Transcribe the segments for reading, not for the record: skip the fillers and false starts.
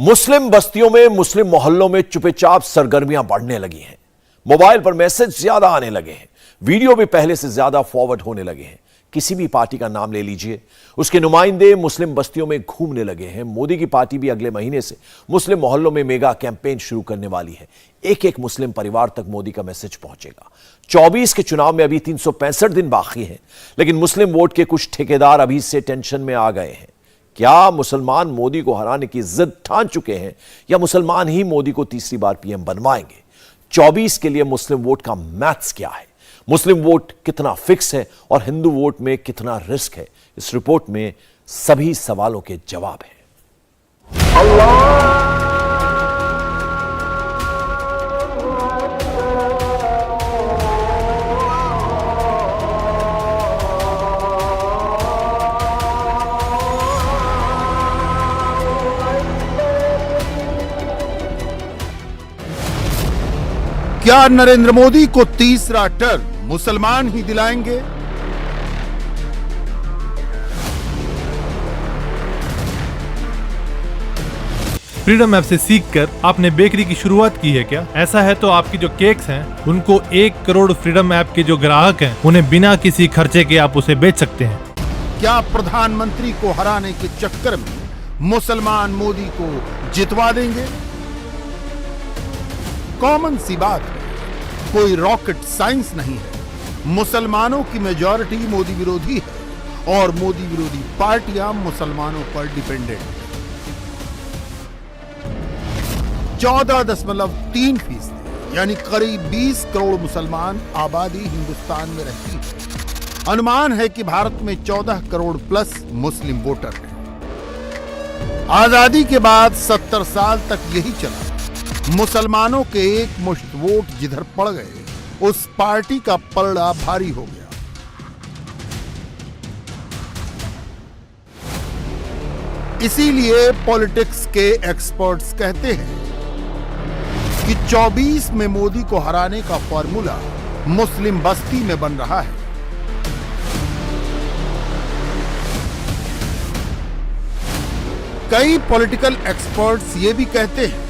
मुस्लिम बस्तियों में, मुस्लिम मोहल्लों में चुपचाप सरगर्मियां बढ़ने लगी हैं। मोबाइल पर मैसेज ज्यादा आने लगे हैं, वीडियो भी पहले से ज्यादा फॉरवर्ड होने लगे हैं। किसी भी पार्टी का नाम ले लीजिए, उसके नुमाइंदे मुस्लिम बस्तियों में घूमने लगे हैं। मोदी की पार्टी भी अगले महीने से मुस्लिम मोहल्लों में मेगा कैंपेन शुरू करने वाली है। एक एक मुस्लिम परिवार तक मोदी का मैसेज पहुंचेगा। 24 के चुनाव में अभी 365 दिन बाकी हैं, लेकिन मुस्लिम वोट के कुछ ठेकेदार अभी से टेंशन में आ गए हैं। क्या मुसलमान मोदी को हराने की जिद ठान चुके हैं या मुसलमान ही मोदी को तीसरी बार पीएम बनवाएंगे? 24 के लिए मुस्लिम वोट का मैथ्स क्या है? मुस्लिम वोट कितना फिक्स है और हिंदू वोट में कितना रिस्क है? इस रिपोर्ट में सभी सवालों के जवाब हैं। क्या नरेंद्र मोदी को तीसरा टर्म मुसलमान ही दिलाएंगे? फ्रीडम ऐप से सीखकर आपने बेकरी की शुरुआत की है क्या? ऐसा है तो आपकी जो केक्स हैं, उनको 1 करोड़ फ्रीडम ऐप के जो ग्राहक हैं, उन्हें बिना किसी खर्चे के आप उसे बेच सकते हैं। क्या प्रधानमंत्री को हराने के चक्कर में मुसलमान मोदी को जितवा देंगे? कॉमन सी बात है, कोई रॉकेट साइंस नहीं है। मुसलमानों की मेजॉरिटी मोदी विरोधी है और मोदी विरोधी पार्टियां मुसलमानों पर डिपेंडेंट है। 14.3% यानी करीब 20 करोड़ मुसलमान आबादी हिंदुस्तान में रहती है। अनुमान है कि भारत में 14 करोड़ प्लस मुस्लिम वोटर हैं। आजादी के बाद 70 साल तक यही चला। मुसलमानों के एक मुश्त वोट जिधर पड़ गए, उस पार्टी का पलड़ा भारी हो गया। इसीलिए पॉलिटिक्स के एक्सपर्ट्स कहते हैं कि 24 में मोदी को हराने का फॉर्मूला मुस्लिम बस्ती में बन रहा है। कई पॉलिटिकल एक्सपर्ट्स ये भी कहते हैं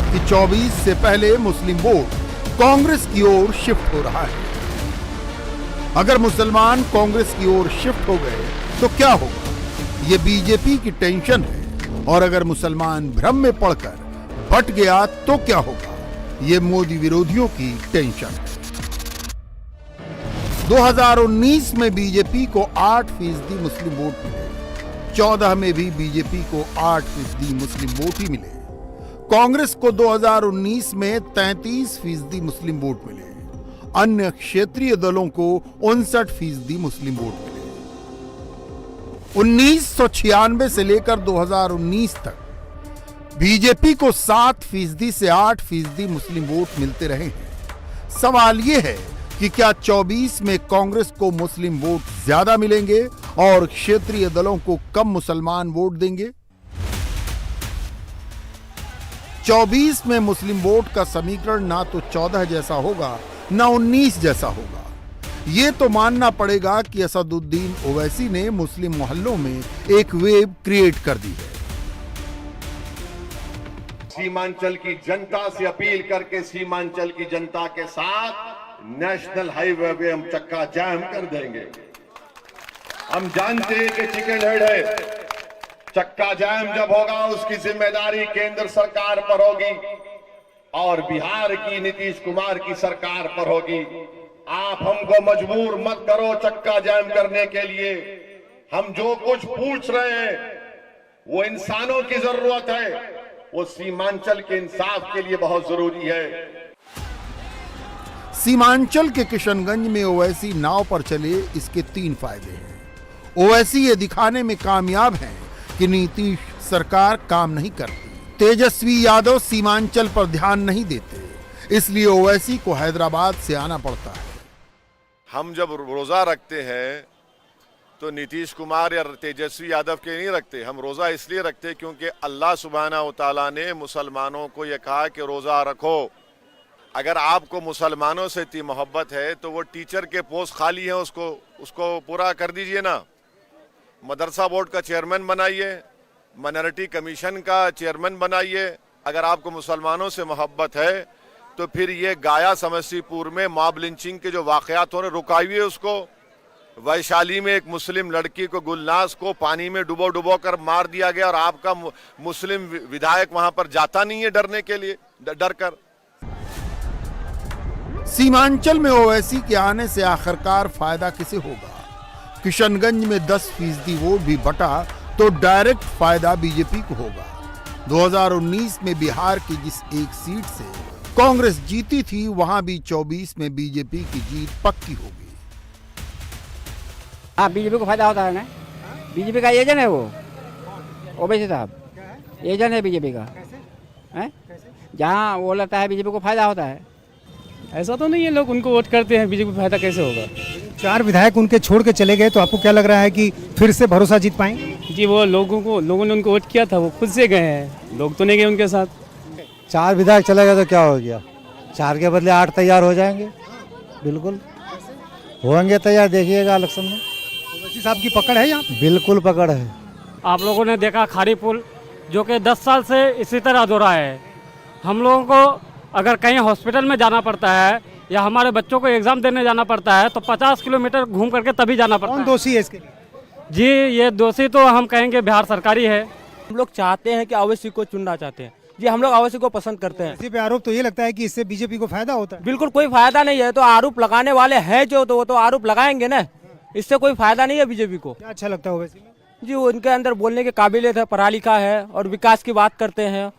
कि 24 से पहले मुस्लिम वोट कांग्रेस की ओर शिफ्ट हो रहा है। अगर मुसलमान कांग्रेस की ओर शिफ्ट हो गए तो क्या होगा? यह बीजेपी की टेंशन है। और अगर मुसलमान भ्रम में पड़कर बट गया तो क्या होगा? यह मोदी विरोधियों की टेंशन है। 2019 में बीजेपी को 8% मुस्लिम वोट मिले। 14 में भी बीजेपी को 8% मुस्लिम वोट ही मिले। कांग्रेस को 2019 में 33% मुस्लिम वोट मिले। अन्य क्षेत्रीय दलों को 59% मुस्लिम वोट मिले। 1996 से लेकर 2019 तक बीजेपी को 7% से 8% मुस्लिम वोट मिलते रहे हैं। सवाल यह है कि क्या 24 में कांग्रेस को मुस्लिम वोट ज्यादा मिलेंगे और क्षेत्रीय दलों को कम मुसलमान वोट देंगे? 24 में मुस्लिम वोट का समीकरण ना तो 14 जैसा होगा ना 19 जैसा होगा। यह तो मानना पड़ेगा कि असदुद्दीन ओवैसी ने मुस्लिम मोहल्लों में एक वेव क्रिएट कर दी है। सीमांचल की जनता से अपील करके सीमांचल की जनता के साथ नेशनल हाईवे पे हम चक्का जाम कर देंगे। हम जानते हैं कि चिकन हेड है। चक्का जाम जब होगा उसकी जिम्मेदारी केंद्र सरकार पर होगी और बिहार की नीतीश कुमार की सरकार पर होगी। आप हमको मजबूर मत करो चक्का जाम करने के लिए। हम जो कुछ पूछ रहे हैं वो इंसानों की जरूरत है, वो सीमांचल के इंसाफ के लिए बहुत जरूरी है। सीमांचल के किशनगंज में ओवैसी नाव पर चले, इसके 3 फायदे हैं। ओवैसी ये दिखाने में कामयाब हैं कि नीतीश सरकार काम नहीं करती। तेजस्वी यादव सीमांचल पर ध्यान नहीं देते, इसलिए ओवैसी को हैदराबाद से आना पड़ता है। हम जब रोजा रखते हैं तो नीतीश कुमार या तेजस्वी यादव के नहीं रखते। हम रोजा इसलिए रखते क्योंकि अल्लाह सुब्हानहू तआला ने मुसलमानों को यह कहा कि रोजा रखो। अगर आपको मुसलमानों से इतनी मोहब्बत है तो वो टीचर के पोस्ट खाली है, उसको पूरा कर दीजिए ना। मदरसा बोर्ड का चेयरमैन बनाइए, माइनॉरिटी कमीशन का चेयरमैन बनाइए। अगर आपको मुसलमानों से मोहब्बत है तो फिर ये गाया समस्तीपुर में मॉब लिंचिंग के जो वाकयात हो रहे रुकाइए उसको। वैशाली में एक मुस्लिम लड़की को गुलनाज को पानी में डुबो कर मार दिया गया और आपका मुस्लिम विधायक वहां पर जाता नहीं है डरने के लिए, डर कर। सीमांचल में ओवैसी के आने से आखिरकार फायदा किसे होगा? किशनगंज में 10% वोट भी बटा तो डायरेक्ट फायदा बीजेपी को होगा। 2019 में बिहार की जिस एक सीट से कांग्रेस जीती थी वहां भी 24 में बीजेपी की जीत पक्की होगी। हाँ, बीजेपी को फायदा होता है ना। बीजेपी का एजेंट है वो ओवैसी साहब, एजेंट है बीजेपी का। हैं? जहाँ वो लगता है बीजेपी को फायदा होता है। ऐसा तो नहीं है, लोग उनको वोट करते हैं, बीजेपी को फायदा कैसे होगा? 4 विधायक उनके छोड़ के चले गए, तो आपको क्या लग रहा है कि फिर से भरोसा जीत पाएंगे? जी, वो लोगों ने उनको वोट किया था, वो खुद से गए हैं, लोग तो नहीं गए उनके साथ। 4 विधायक चले गए तो क्या हो गया? 4 के बदले 8 तैयार हो जाएंगे। बिल्कुल होंगे तैयार, देखिएगा इलेक्शन में। ओवैसी साहब की पकड़ है यहाँ? बिल्कुल पकड़ है। आप लोगों ने देखा खारी पुल जो कि 10 साल से इसी तरह अधूरा है। हम लोगों को अगर कहीं हॉस्पिटल में जाना पड़ता है या हमारे बच्चों को एग्जाम देने जाना पड़ता है तो 50 किलोमीटर घूम करके तभी जाना पड़ता है। कौन दोषी है इसके लिए? जी, ये दोषी तो हम कहेंगे बिहार सरकारी है। हम लोग चाहते हैं कि ओवैसी को चुनना चाहते हैं जी, हम लोग ओवैसी को पसंद करते हैं। इसी पे आरोप तो ये लगता है कि इससे बीजेपी को फायदा होता है। बिल्कुल कोई फायदा नहीं है, तो आरोप लगाने वाले हैं जो, तो वो तो आरोप लगाएंगे ना, इससे कोई फायदा नहीं है बीजेपी को। क्या अच्छा लगता है ओवैसी में? जी, उनके अंदर बोलने की काबिलियत है, पढ़ा लिखा है और विकास की बात करते हैं।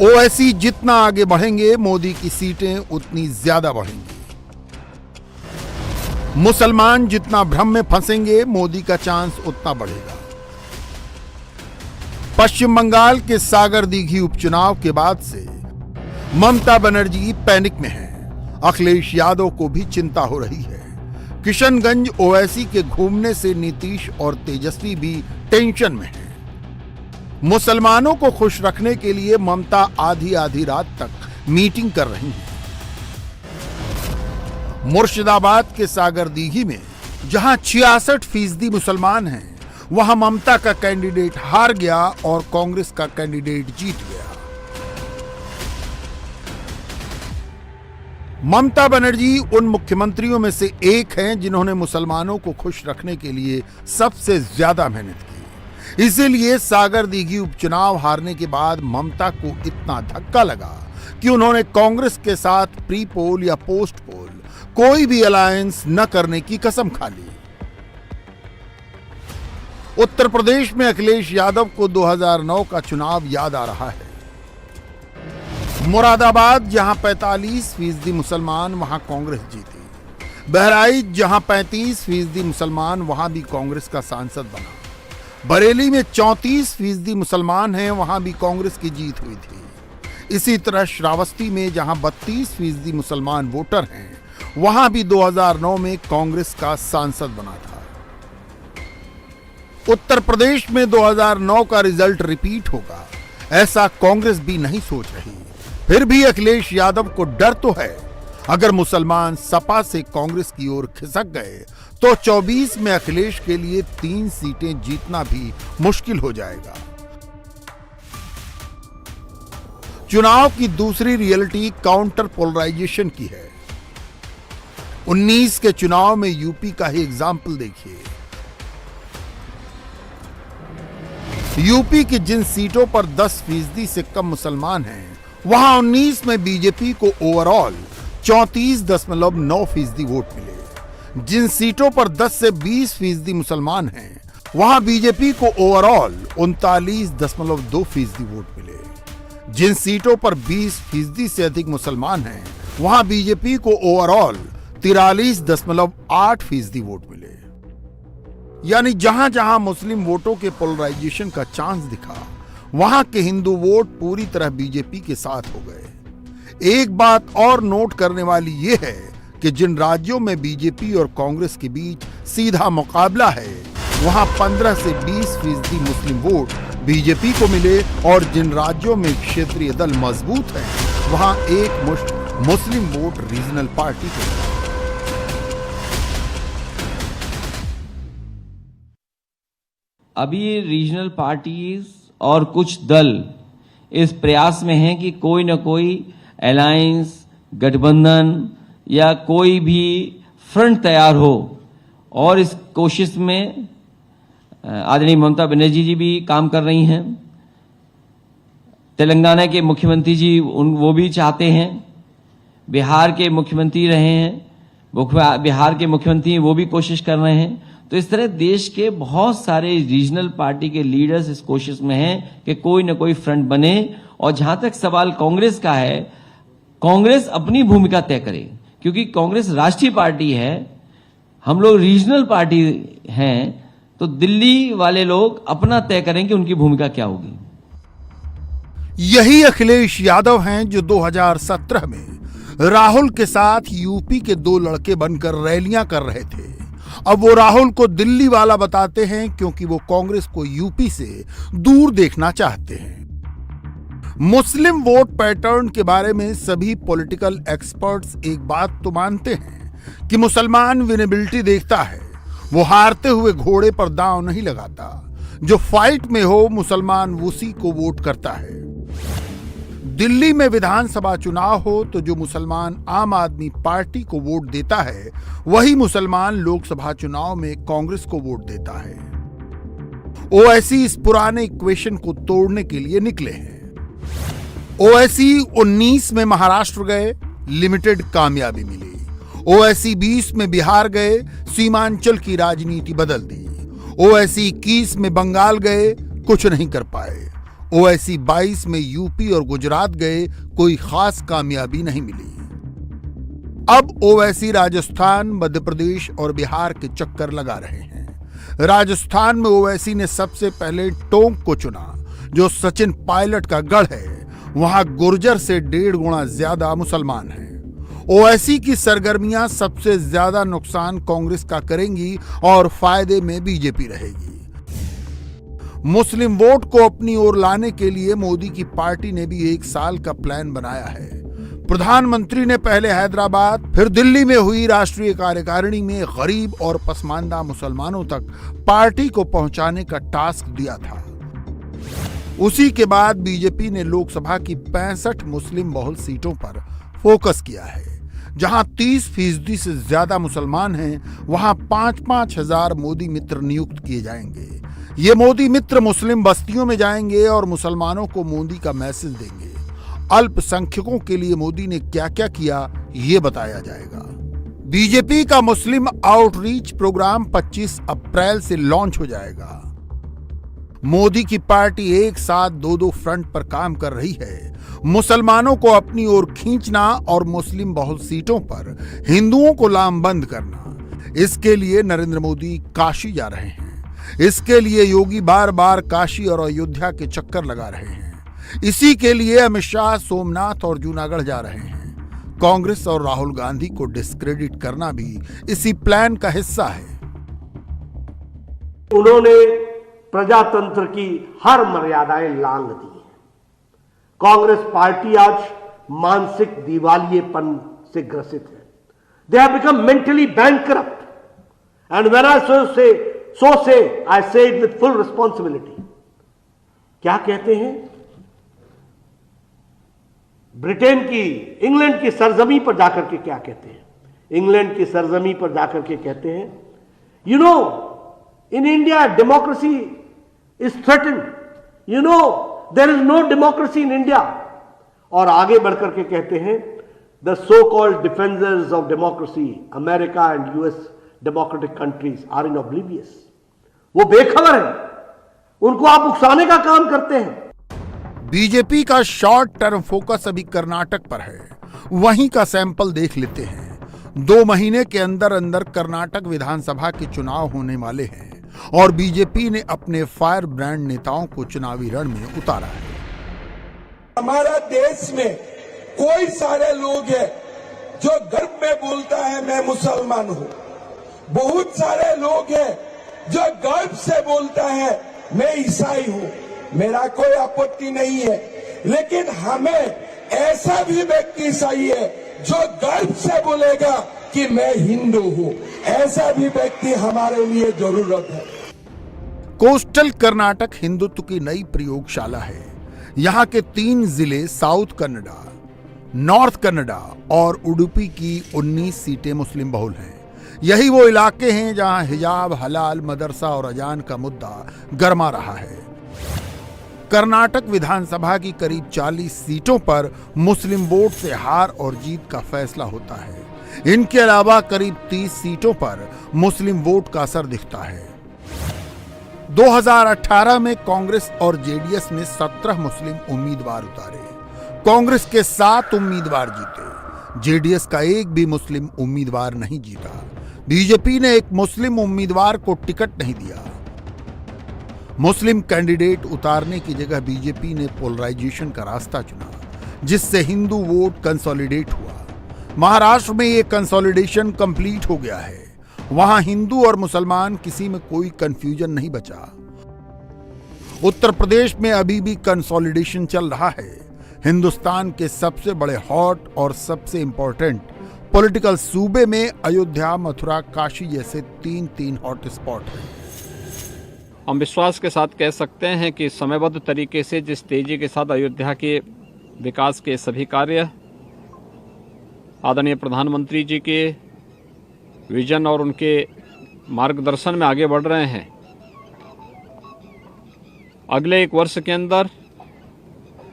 ओवैसी जितना आगे बढ़ेंगे मोदी की सीटें उतनी ज्यादा बढ़ेंगी। मुसलमान जितना भ्रम में फंसेंगे मोदी का चांस उतना बढ़ेगा। पश्चिम बंगाल के सागर दीघी उपचुनाव के बाद से ममता बनर्जी पैनिक में हैं। अखिलेश यादव को भी चिंता हो रही है। किशनगंज ओवैसी के घूमने से नीतीश और तेजस्वी भी टेंशन में हैं। मुसलमानों को खुश रखने के लिए ममता आधी रात तक मीटिंग कर रही हैं। मुर्शिदाबाद के सागर दीघी में जहां 66% मुसलमान हैं, वहां ममता का कैंडिडेट हार गया और कांग्रेस का कैंडिडेट जीत गया। ममता बनर्जी उन मुख्यमंत्रियों में से एक हैं जिन्होंने मुसलमानों को खुश रखने के लिए सबसे ज्यादा मेहनत की। इसीलिए सागर दीघी उपचुनाव हारने के बाद ममता को इतना धक्का लगा कि उन्होंने कांग्रेस के साथ प्री पोल या पोस्ट पोल कोई भी अलायंस न करने की कसम खा ली। उत्तर प्रदेश में अखिलेश यादव को 2009 का चुनाव याद आ रहा है। मुरादाबाद जहां 45% मुसलमान, वहां कांग्रेस जीती। बहराइच जहां 35% मुसलमान, वहां भी कांग्रेस का सांसद बना। बरेली में 34% मुसलमान हैं, वहां भी कांग्रेस की जीत हुई थी। इसी तरह श्रावस्ती में जहां 32% मुसलमान वोटर हैं, वहां भी 2009 में कांग्रेस का सांसद बना था। उत्तर प्रदेश में 2009 का रिजल्ट रिपीट होगा, ऐसा कांग्रेस भी नहीं सोच रही। फिर भी अखिलेश यादव को डर तो है, अगर मुसलमान सपा से कांग्रेस की ओर खिसक गए तो 24 में अखिलेश के लिए 3 सीटें जीतना भी मुश्किल हो जाएगा। चुनाव की दूसरी रियलिटी काउंटर पोलराइजेशन की है। 19 के चुनाव में यूपी का ही एग्जाम्पल देखिए। यूपी की जिन सीटों पर 10% से कम मुसलमान हैं, वहां 19 में बीजेपी को ओवरऑल 34.9% वोट मिले। जिन सीटों पर 10 से 20% मुसलमान हैं, वहां बीजेपी को ओवरऑल 39.2% वोट मिले। जिन सीटों पर 20% से अधिक मुसलमान हैं, वहां बीजेपी को ओवरऑल 43.8% वोट मिले। यानी जहां जहां मुस्लिम वोटों के पोलराइजेशन का चांस दिखा, वहां के हिंदू वोट पूरी तरह बीजेपी के साथ हो गए। एक बात और नोट करने वाली यह है कि जिन राज्यों में बीजेपी और कांग्रेस के बीच सीधा मुकाबला है, वहां 15 से 20% मुस्लिम वोट बीजेपी को मिले और जिन राज्यों में क्षेत्रीय दल मजबूत है, वहां एक मुश्त मुस्लिम वोट रीजनल पार्टी को मिला। अभी रीजनल पार्टीज और कुछ दल इस प्रयास में हैं कि कोई न कोई अलायंस, गठबंधन या कोई भी फ्रंट तैयार हो, और इस कोशिश में आदरणीय ममता बनर्जी जी भी काम कर रही हैं। तेलंगाना के मुख्यमंत्री जी वो भी चाहते हैं, बिहार के मुख्यमंत्री रहे हैं, बिहार के मुख्यमंत्री वो भी कोशिश कर रहे हैं। तो इस तरह देश के बहुत सारे रीजनल पार्टी के लीडर्स इस कोशिश में हैं कि कोई न कोई फ्रंट बने। और जहां तक सवाल कांग्रेस का है, कांग्रेस अपनी भूमिका तय करे, क्योंकि कांग्रेस राष्ट्रीय पार्टी है, हम लोग रीजनल पार्टी हैं, तो दिल्ली वाले लोग अपना तय करें कि उनकी भूमिका क्या होगी। यही अखिलेश यादव हैं जो 2017 में राहुल के साथ यूपी के दो लड़के बनकर रैलियां कर रहे थे। अब वो राहुल को दिल्ली वाला बताते हैं क्योंकि वो कांग्रेस को यूपी से दूर देखना चाहते हैं। मुस्लिम वोट पैटर्न के बारे में सभी पॉलिटिकल एक्सपर्ट्स एक बात तो मानते हैं कि मुसलमान विनेबिलिटी देखता है, वो हारते हुए घोड़े पर दांव नहीं लगाता। जो फाइट में हो मुसलमान उसी को वोट करता है। दिल्ली में विधानसभा चुनाव हो तो जो मुसलमान आम आदमी पार्टी को वोट देता है, वही मुसलमान लोकसभा चुनाव में कांग्रेस को वोट देता है। ओवैसी इस पुराने इक्वेशन को तोड़ने के लिए निकले हैं। ओवैसी 19 में महाराष्ट्र गए, लिमिटेड कामयाबी मिली। ओवैसी 20 में बिहार गए, सीमांचल की राजनीति बदल दी। ओवैसी 21 में बंगाल गए, कुछ नहीं कर पाए। ओवैसी 22 में यूपी और गुजरात गए, कोई खास कामयाबी नहीं मिली। अब ओवैसी राजस्थान, मध्य प्रदेश और बिहार के चक्कर लगा रहे हैं। राजस्थान में ओवैसी ने सबसे पहले टोंक को चुना, जो सचिन पायलट का गढ़ है। वहां गुर्जर से 1.5 गुना ज्यादा मुसलमान हैं। ओवैसी की सरगर्मियां सबसे ज्यादा नुकसान कांग्रेस का करेंगी और फायदे में बीजेपी रहेगी। मुस्लिम वोट को अपनी ओर लाने के लिए मोदी की पार्टी ने भी 1 साल का प्लान बनाया है। प्रधानमंत्री ने पहले हैदराबाद, फिर दिल्ली में हुई राष्ट्रीय कार्यकारिणी में गरीब और पसमानदा मुसलमानों तक पार्टी को पहुंचाने का टास्क दिया था। उसी के बाद बीजेपी ने लोकसभा की 65 मुस्लिम बहुल सीटों पर फोकस किया है। जहां 30% से ज्यादा मुसलमान हैं, वहां 5-5 हजार मोदी मित्र नियुक्त किए जाएंगे। ये मोदी मित्र मुस्लिम बस्तियों में जाएंगे और मुसलमानों को मोदी का मैसेज देंगे। अल्पसंख्यकों के लिए मोदी ने क्या क्या किया, ये बताया जाएगा। बीजेपी का मुस्लिम आउटरीच प्रोग्राम 25 अप्रैल से लॉन्च हो जाएगा। मोदी की पार्टी एक साथ 2-2 फ्रंट पर काम कर रही है। मुसलमानों को अपनी ओर खींचना और मुस्लिम बहुल सीटों पर हिंदुओं को लामबंद करना। इसके लिए नरेंद्र मोदी काशी जा रहे हैं। इसके लिए योगी बार बार काशी और अयोध्या के चक्कर लगा रहे हैं। इसी के लिए अमित शाह सोमनाथ और जूनागढ़ जा रहे हैं। कांग्रेस और राहुल गांधी को डिस्क्रेडिट करना भी इसी प्लान का हिस्सा है। उन्होंने प्रजातंत्र की हर मर्यादाएं लांघ दी हैं। कांग्रेस पार्टी आज मानसिक दिवालियेपन से ग्रसित है। They have become mentally bankrupt and when I I say it with full responsibility. क्या कहते हैं? ब्रिटेन की, इंग्लैंड की सरजमी पर जाकर के क्या कहते हैं? इंग्लैंड की सरजमी पर जाकर के कहते हैं, you know in India democracy is threatened, you know there is no democracy in India. और आगे बढ़कर के कहते हैं, the so called defenders of democracy, America and US democratic countries are in oblivious. वो बेखबर है, उनको आप उकसाने का काम करते हैं। बीजेपी का शॉर्ट टर्म फोकस अभी कर्नाटक पर है। वहीं का सैंपल देख लेते हैं। 2 महीने के अंदर अंदर कर्नाटक विधानसभा के चुनाव होने वाले हैं और बीजेपी ने अपने फायर ब्रांड नेताओं को चुनावी रण में उतारा है। हमारा देश में कोई सारे लोग हैं जो गर्व में बोलता है मैं मुसलमान हूं। बहुत सारे लोग हैं जो गर्व से बोलता है मैं ईसाई हूं। मेरा कोई आपत्ति नहीं है, लेकिन हमें ऐसा भी व्यक्ति चाहिए जो गर्व से बोलेगा कि मैं हिंदू हूं। ऐसा भी व्यक्ति हमारे लिए जरूरत है। कोस्टल कर्नाटक हिंदुत्व की नई प्रयोगशाला है। यहाँ के 3 जिले साउथ कन्नडा, नॉर्थ कन्नडा और उडुपी की 19 सीटें मुस्लिम बहुल हैं। यही वो इलाके हैं जहां हिजाब, हलाल, मदरसा और अजान का मुद्दा गरमा रहा है। कर्नाटक विधानसभा की करीब 40 सीटों पर मुस्लिम वोट से हार और जीत का फैसला होता है। इनके अलावा करीब 30 सीटों पर मुस्लिम वोट का असर दिखता है। 2018 में कांग्रेस और जेडीएस ने 17 मुस्लिम उम्मीदवार उतारे। कांग्रेस के 7 उम्मीदवार जीते, जेडीएस का एक भी मुस्लिम उम्मीदवार नहीं जीता। बीजेपी ने एक मुस्लिम उम्मीदवार को टिकट नहीं दिया। मुस्लिम कैंडिडेट उतारने की जगह बीजेपी ने पोलराइजेशन का रास्ता चुना, जिससे हिंदू वोट कंसोलिडेट हुआ। महाराष्ट्र में ये कंसोलिडेशन कंप्लीट हो गया है। वहां हिंदू और मुसलमान किसी में कोई कंफ्यूजन नहीं बचा। उत्तर प्रदेश में अभी भी कंसोलिडेशन चल रहा है। हिंदुस्तान के सबसे बड़े हॉट और सबसे इंपॉर्टेंट पॉलिटिकल सूबे में अयोध्या, मथुरा, काशी जैसे 3 हॉट स्पॉट हैं। हम विश्वास के साथ कह सकते हैं कि समयबद्ध तरीके से जिस तेजी के साथ अयोध्या के विकास के सभी कार्य आदरणीय प्रधानमंत्री जी के विजन और उनके मार्गदर्शन में आगे बढ़ रहे हैं, अगले 1 वर्ष के अंदर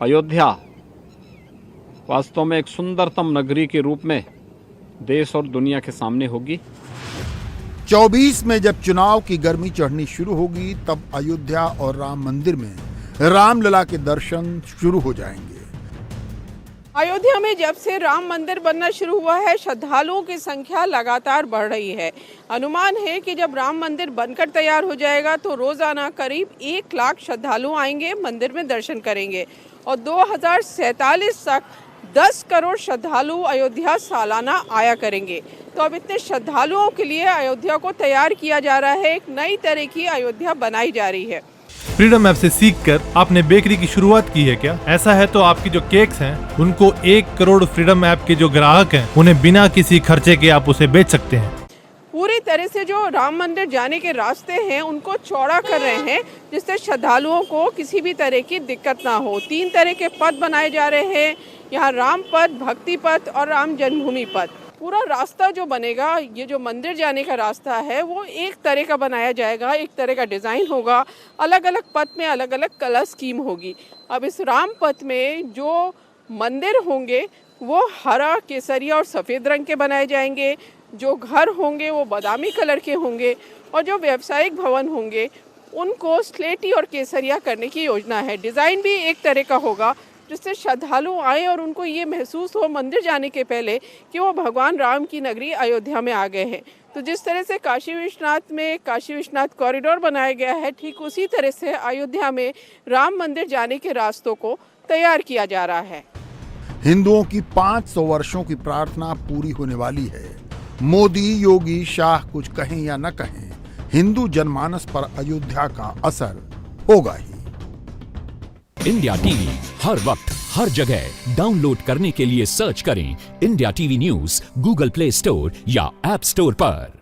अयोध्या वास्तव में एक सुंदरतम नगरी के रूप में देश और दुनिया के सामने होगी। 24 में जब चुनाव की गर्मी चढ़नी शुरू होगी, तब अयोध्या और राम मंदिर में रामलला के दर्शन शुरू हो जाएंगे। अयोध्या में जब से राम मंदिर बनना शुरू हुआ है, श्रद्धालुओं की संख्या लगातार बढ़ रही है। अनुमान है कि जब राम मंदिर बनकर तैयार हो जाएगा तो रोजाना करीब 1 लाख श्रद्धालु आएंगे, मंदिर में दर्शन करेंगे और 2047 तक 10 करोड़ श्रद्धालु अयोध्या सालाना आया करेंगे। तो अब इतने श्रद्धालुओं के लिए अयोध्या को तैयार किया जा रहा है। एक नई तरह की अयोध्या बनाई जा रही है। फ्रीडम ऐप से सीखकर आपने बेकरी की शुरुआत की है क्या? ऐसा है तो आपकी जो केक्स हैं उनको 1 करोड़ फ्रीडम ऐप के जो ग्राहक हैं उन्हें बिना किसी खर्चे के आप उसे बेच सकते हैं। पूरी तरह से जो राम मंदिर जाने के रास्ते हैं उनको चौड़ा कर रहे हैं, जिससे श्रद्धालुओं को किसी भी तरह की दिक्कत ना हो। 3 तरह के पथ बनाए जा रहे हैं, यहाँ राम पथ, भक्ति पथ और राम जन्मभूमि पथ। पूरा रास्ता जो बनेगा, ये जो मंदिर जाने का रास्ता है वो एक तरह का बनाया जाएगा, एक तरह का डिज़ाइन होगा। अलग अलग पथ में अलग अलग कलर स्कीम होगी। अब इस राम पथ में जो मंदिर होंगे वो हरा, केसरिया और सफ़ेद रंग के बनाए जाएंगे। जो घर होंगे वो बादामी कलर के होंगे और जो व्यावसायिक भवन होंगे उनको स्लेटी और केसरिया करने की योजना है। डिज़ाइन भी एक तरह का होगा, जिससे श्रद्धालु आए और उनको ये महसूस हो मंदिर जाने के पहले कि वो भगवान राम की नगरी अयोध्या में आ गए हैं। तो जिस तरह से काशी विश्वनाथ में काशी विश्वनाथ कॉरिडोर बनाया गया है, ठीक उसी तरह से अयोध्या में राम मंदिर जाने के रास्तों को तैयार किया जा रहा है। हिंदुओं की 500 वर्षों की प्रार्थना पूरी होने वाली है। मोदी, योगी, शाह कुछ कहें या न कहें, हिंदू जनमानस पर अयोध्या का असर होगा ही। इंडिया टीवी हर वक्त हर जगह डाउनलोड करने के लिए सर्च करें India TV news Google play store या ऐप स्टोर पर।